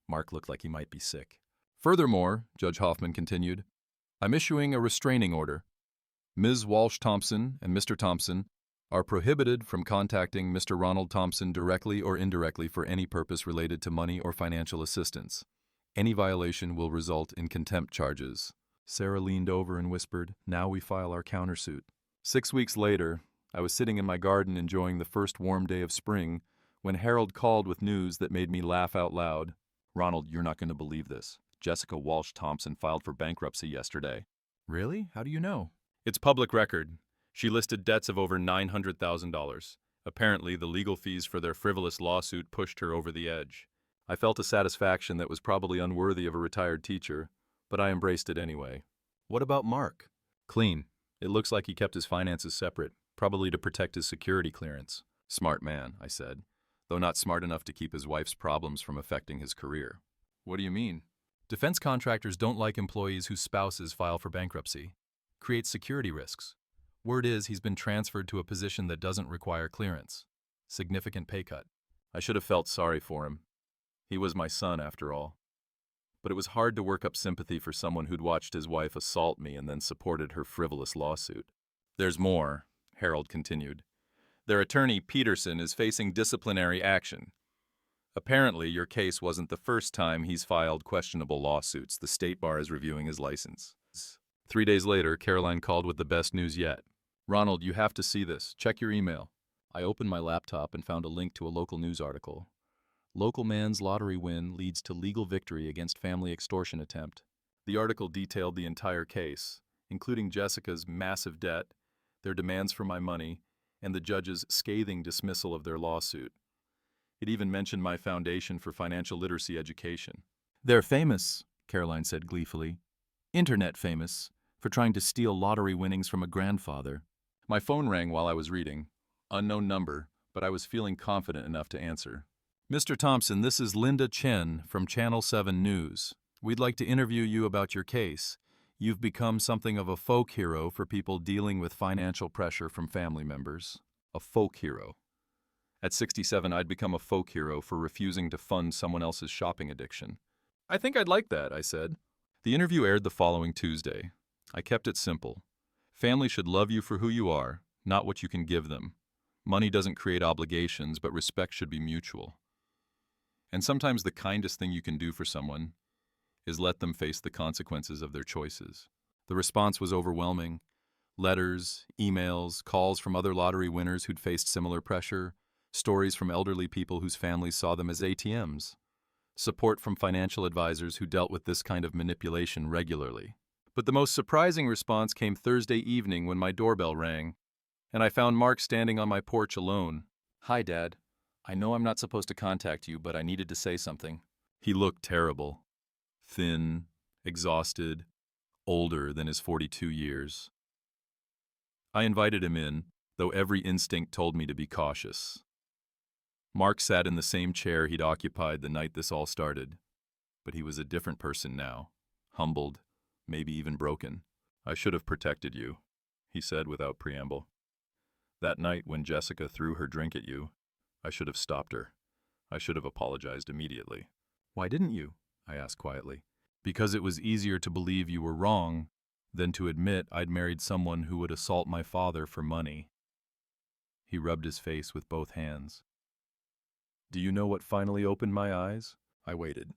Mark looked like he might be sick. Furthermore, Judge Hoffman continued, I'm issuing a restraining order. Ms. Walsh-Thompson and Mr. Thompson are prohibited from contacting Mr. Ronald Thompson directly or indirectly for any purpose related to money or financial assistance. Any violation will result in contempt charges. Sarah leaned over and whispered, now we file our countersuit. 6 weeks later, I was sitting in my garden enjoying the first warm day of spring when Harold called with news that made me laugh out loud. Ronald, you're not going to believe this. Jessica Walsh-Thompson filed for bankruptcy yesterday. Really? How do you know? It's public record. She listed debts of over $900,000. Apparently, the legal fees for their frivolous lawsuit pushed her over the edge. I felt a satisfaction that was probably unworthy of a retired teacher, but I embraced it anyway. What about Mark? Clean. It looks like he kept his finances separate, probably to protect his security clearance. Smart man, I said, though not smart enough to keep his wife's problems from affecting his career. What do you mean? Defense contractors don't like employees whose spouses file for bankruptcy. Creates security risks. Word is he's been transferred to a position that doesn't require clearance. Significant pay cut. I should have felt sorry for him. He was my son, after all. But it was hard to work up sympathy for someone who'd watched his wife assault me and then supported her frivolous lawsuit. There's more, Harold continued. Their attorney, Peterson, is facing disciplinary action. Apparently, your case wasn't the first time he's filed questionable lawsuits. The State Bar is reviewing his license. 3 days later, Caroline called with the best news yet. Ronald, you have to see this. Check your email. I opened my laptop and found a link to a local news article. Local man's lottery win leads to legal victory against family extortion attempt. The article detailed the entire case, including Jessica's massive debt, their demands for my money, and the judge's scathing dismissal of their lawsuit. It even mentioned my foundation for financial literacy education. They're famous, Caroline said gleefully. Internet famous, for trying to steal lottery winnings from a grandfather. My phone rang while I was reading. Unknown number, but I was feeling confident enough to answer. Mr. Thompson, this is Linda Chen from Channel 7 News. We'd like to interview you about your case. You've become something of a folk hero for people dealing with financial pressure from family members. A folk hero. At 67, I'd become a folk hero for refusing to fund someone else's shopping addiction. I think I'd like that, I said. The interview aired the following Tuesday. I kept it simple. Family should love you for who you are, not what you can give them. Money doesn't create obligations, but respect should be mutual. And sometimes the kindest thing you can do for someone is let them face the consequences of their choices. The response was overwhelming. Letters, emails, calls from other lottery winners who'd faced similar pressure, stories from elderly people whose families saw them as ATMs, support from financial advisors who dealt with this kind of manipulation regularly. But the most surprising response came Thursday evening when my doorbell rang, and I found Mark standing on my porch alone. Hi, Dad. I know I'm not supposed to contact you, but I needed to say something. He looked terrible. Thin, exhausted, older than his 42 years. I invited him in, though every instinct told me to be cautious. Mark sat in the same chair he'd occupied the night this all started, but he was a different person now, humbled, maybe even broken. I should have protected you, he said without preamble. That night when Jessica threw her drink at you, I should have stopped her. I should have apologized immediately. Why didn't you? I asked quietly. Because it was easier to believe you were wrong than to admit I'd married someone who would assault my father for money. He rubbed his face with both hands. Do you know what finally opened my eyes? I waited.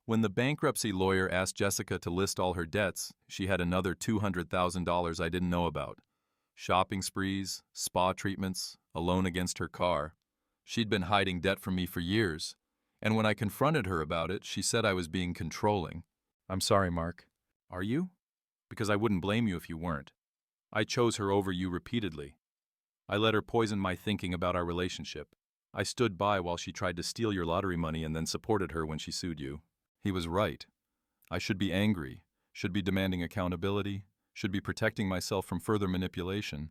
When the bankruptcy lawyer asked Jessica to list all her debts, she had another $200,000 I didn't know about. Shopping sprees, spa treatments, a loan against her car. She'd been hiding debt from me for years, and when I confronted her about it, she said I was being controlling. I'm sorry, Mark. Are you? Because I wouldn't blame you if you weren't. I chose her over you repeatedly. I let her poison my thinking about our relationship. I stood by while she tried to steal your lottery money and then supported her when she sued you. He was right. I should be angry, should be demanding accountability, should be protecting myself from further manipulation.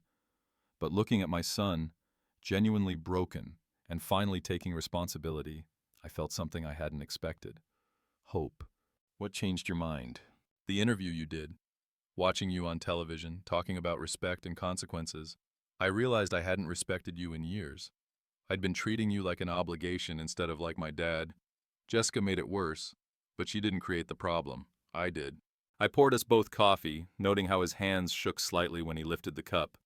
But looking at my son, genuinely broken and finally taking responsibility, I felt something I hadn't expected. Hope. What changed your mind? The interview you did. Watching you on television, talking about respect and consequences. I realized I hadn't respected you in years. I'd been treating you like an obligation instead of like my dad. Jessica made it worse, but she didn't create the problem. I did. I poured us both coffee, noting how his hands shook slightly when he lifted the cup.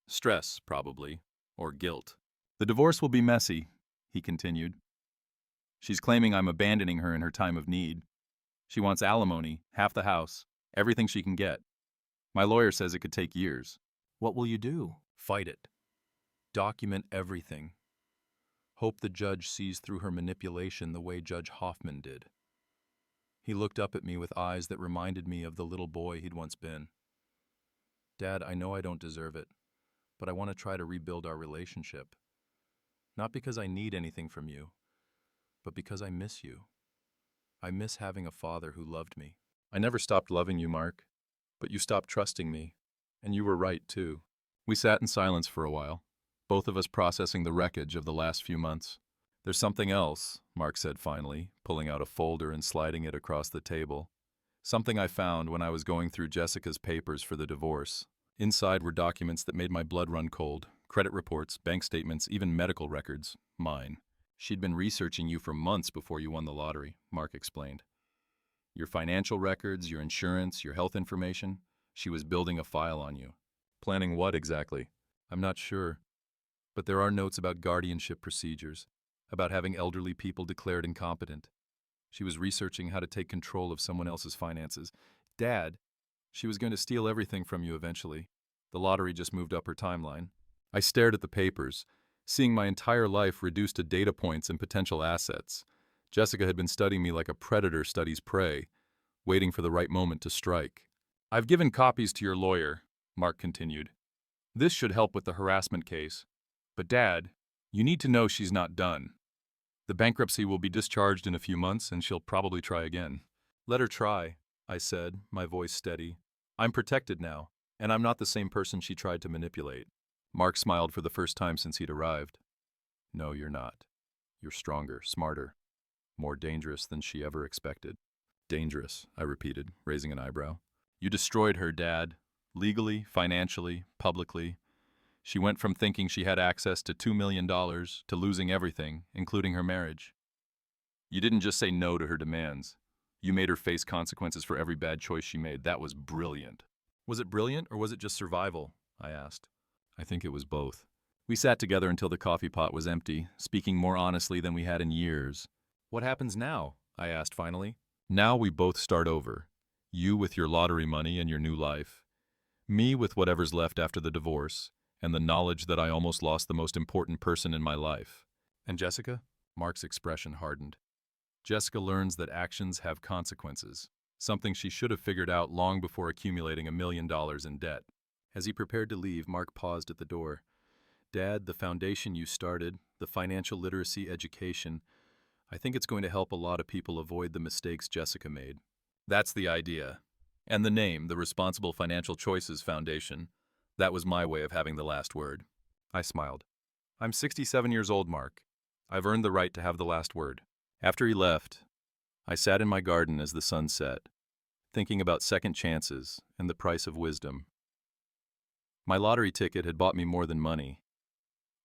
Stress, probably. Or guilt. The divorce will be messy, he continued. She's claiming I'm abandoning her in her time of need. She wants alimony, half the house, everything she can get. My lawyer says it could take years. What will you do? Fight it. Document everything. Hope the judge sees through her manipulation the way Judge Hoffman did. He looked up at me with eyes that reminded me of the little boy he'd once been. Dad, I know I don't deserve it, but I want to try to rebuild our relationship. Not because I need anything from you, but because I miss you. I miss having a father who loved me. I never stopped loving you, Mark, but you stopped trusting me, and you were right, too. We sat in silence for a while, both of us processing the wreckage of the last few months. There's something else, Mark said finally, pulling out a folder and sliding it across the table. Something I found when I was going through Jessica's papers for the divorce. Inside were documents that made my blood run cold. Credit reports, bank statements, even medical records. Mine. She'd been researching you for months before you won the lottery, Mark explained. Your financial records, your insurance, your health information. She was building a file on you. Planning what exactly? I'm not sure. But there are notes about guardianship procedures, about having elderly people declared incompetent. She was researching how to take control of someone else's finances. Dad, she was going to steal everything from you eventually. The lottery just moved up her timeline. I stared at the papers, seeing my entire life reduced to data points and potential assets. Jessica had been studying me like a predator studies prey, waiting for the right moment to strike. I've given copies to your lawyer, Mark continued. This should help with the harassment case. But Dad, you need to know she's not done. The bankruptcy will be discharged in a few months and she'll probably try again. Let her try, I said, my voice steady. I'm protected now, and I'm not the same person she tried to manipulate. Mark smiled for the first time since he'd arrived. No, you're not. You're stronger, smarter, more dangerous than she ever expected. Dangerous, I repeated, raising an eyebrow. You destroyed her, Dad. Legally, financially, publicly. She went from thinking she had access to $2 million to losing everything, including her marriage. You didn't just say no to her demands. You made her face consequences for every bad choice she made. That was brilliant. Was it brilliant, or was it just survival? I asked. I think it was both. We sat together until the coffee pot was empty, speaking more honestly than we had in years. What happens now? I asked finally. Now we both start over. You with your lottery money and your new life. Me with whatever's left after the divorce, and the knowledge that I almost lost the most important person in my life. And Jessica? Mark's expression hardened. Jessica learns that actions have consequences, something she should have figured out long before accumulating $1 million in debt. As he prepared to leave, Mark paused at the door. Dad, the foundation you started, the financial literacy education, I think it's going to help a lot of people avoid the mistakes Jessica made. That's the idea. And the name, the Responsible Financial Choices Foundation, that was my way of having the last word. I smiled. I'm 67 years old, Mark. I've earned the right to have the last word. After he left, I sat in my garden as the sun set, thinking about second chances and the price of wisdom. My lottery ticket had bought me more than money.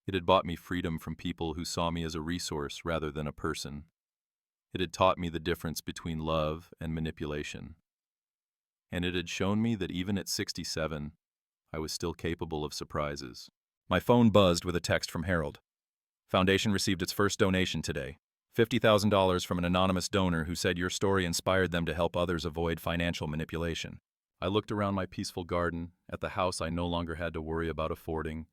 It had bought me freedom from people who saw me as a resource rather than a person. It had taught me the difference between love and manipulation. And it had shown me that even at 67, I was still capable of surprises. My phone buzzed with a text from Harold. Foundation received its first donation today. $50,000 from an anonymous donor who said your story inspired them to help others avoid financial manipulation. I looked around my peaceful garden, at the house I no longer had to worry about affording,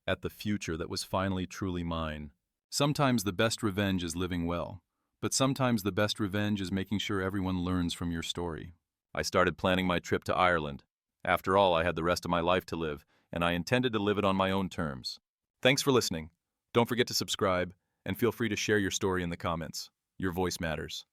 at the future that was finally truly mine. Sometimes the best revenge is living well, but sometimes the best revenge is making sure everyone learns from your story. I started planning my trip to Ireland. After all, I had the rest of my life to live, and I intended to live it on my own terms. Thanks for listening. Don't forget to subscribe, and feel free to share your story in the comments. Your voice matters.